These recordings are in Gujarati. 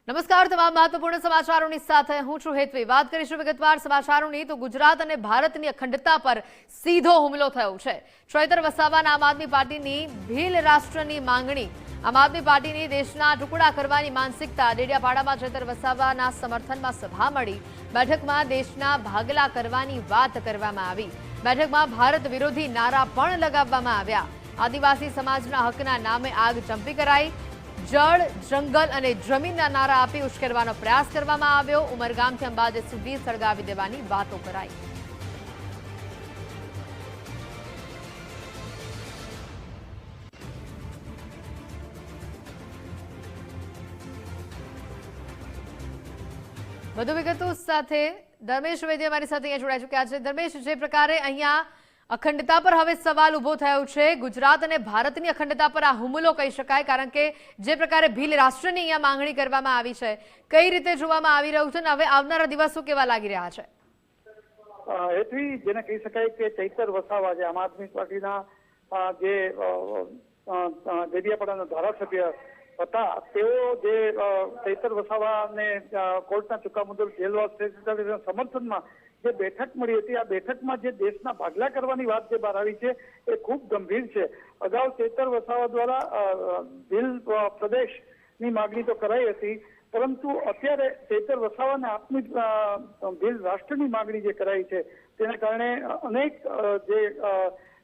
નમસ્કાર તમામ મહત્વપૂર્ણ સમાચારોની સાથે હું છું હેતવી। વાત કરીશું વિગતવાર સમાચારોની તો ગુજરાત અને ભારતની અખંડતા પર સીધો હુમલો થયો છે। ચૈતર વસાવાના આમ આદમી પાર્ટીની ભીલ રાષ્ટ્રની માંગણી, આમ આદમી પાર્ટીની દેશના ટુકડા કરવાની માનસિકતા। ડેડિયાપાડામાં ચૈતર વસાવાના સમર્થનમાં સભા મળી। બેઠકમાં દેશના ભાગલા કરવાની વાત કરવામાં આવી। બેઠકમાં ભારત વિરોધી નારા પણ લગાવવામાં આવ્યા। આદિવાસી સમાજના હકના નામે આગ ચંપી કરાઈ। જળ, જંગલ અને જમીનના નારા આપી ઉશ્કેરવાનો પ્રયાસ કરવામાં આવ્યો। ઉમરગામથી અંબાજી સુધી સળગાવી દેવાની વાતો કરાઈ। વધુ વિગતો સાથે ધર્મેશ વૈદ્ય અમારી સાથે અહીંયા જોડાઈ ચૂક્યા છે। ધર્મેશ, જે પ્રકારે અહીંયા અખંડતા પર હવે સવાલ ઉભો થયો છે, ગુજરાત અને ભારતની અખંડતા પર આ હુમલો કહી શકાય, કારણ કે જે પ્રકારે ભીલ રાષ્ટ્રની અહીંયા માંગણી કરવામાં આવી છે, કઈ રીતે જોવામાં આવી રહ્યું છે અને હવે આવનારા દિવસો કેવા લાગી રહ્યા છે? હેતવી, જેને કહી શકાય કે ચૈતર વસાવા જે આમ આદમી પાર્ટીના જે ડેડિયાપાડાના ધારાસભ્ય હતા, તેઓ જે ચૈતર વસાવાને કોર્ટના ચુકાદા મુજબ જેલવાસ સમર્થનમાં જે બેઠક મળી હતી, આ બેઠકમાં જે દેશના ભાગલા કરવાની વાત જે બહાર આવી છે એ ખૂબ ગંભીર છે। અગાઉ ચૈતર વસાવા દ્વારા ભીલ પ્રદેશની માગણી તો કરાઈ હતી, પરંતુ અત્યારે ચૈતર વસાવાને આપની ભીલ રાષ્ટ્રની માગણી જે કરાઈ છે તેના કારણે અનેક જે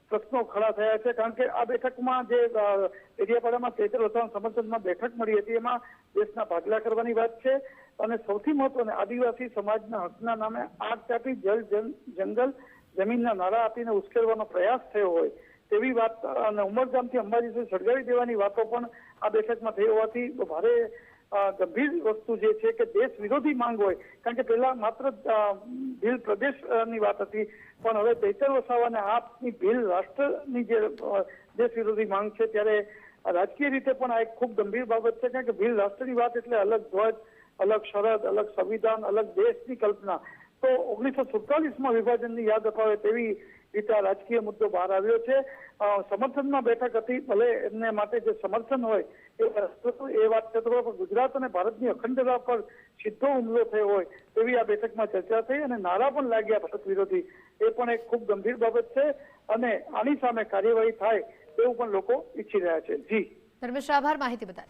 પ્રશ્નો ખડા થયા છે। કારણ કે આ બેઠકમાં જે ડેડિયાપાડામાં ચૈતર વસાવાના સમર્થનમાં બેઠક મળી હતી, એમાં દેશના ભાગલા કરવાની વાત છે અને સૌથી મહત્વનું આદિવાસી સમાજના હકના નામે આગ ચાપી, જળ, જંગલ, જમીનના નારા આપીને ઉશ્કેરવાનો પ્રયાસ થયો હોય તેવી વાત અને ઉમરગામથી અંબાજી સુધી સળગાવી દેવાની વાતો પણ આ બેઠકમાં થઈ હોવાથી ભારે ગંભીર વસ્તુ જે છે કે દેશ વિરોધી માંગ હોય, કારણ કે પહેલા માત્ર ભીલ પ્રદેશની વાત હતી, પણ હવે ચૈતર વસાવાને આપની ભીલ રાષ્ટ્રની જે દેશ વિરોધી માંગ છે, ત્યારે રાજકીય રીતે પણ આ એક ખૂબ ગંભીર બાબત છે। કારણ કે ભીલ રાષ્ટ્રની વાત એટલે અલગ ધ્વજ, અલગ શરદ, અલગ સંવિધાન, અલગ દેશની કલ્પના। તો 1947માં વિભાજનની યાદ અપાવે તેવી રીતે આ રાજકીય મુદ્દો બહાર આવ્યો છે। સમર્થનમાં બેઠક હતી, ભલે એમને માટે જે સમર્થન હોય એ વાત છતાં ગુજરાત અને ભારતની અખંડતા પર સીધો હુમલો થયો હોય તેવી આ બેઠકમાં ચર્ચા થઈ અને નારા પણ લાગ્યા ભારત વિરોધી। એ પણ એક ખૂબ ગંભીર બાબત છે અને આની સામે કાર્યવાહી થાય તેવું પણ લોકો ઈચ્છી રહ્યા છે। જી ધર્મેશ, આભાર માહિતી બદલ।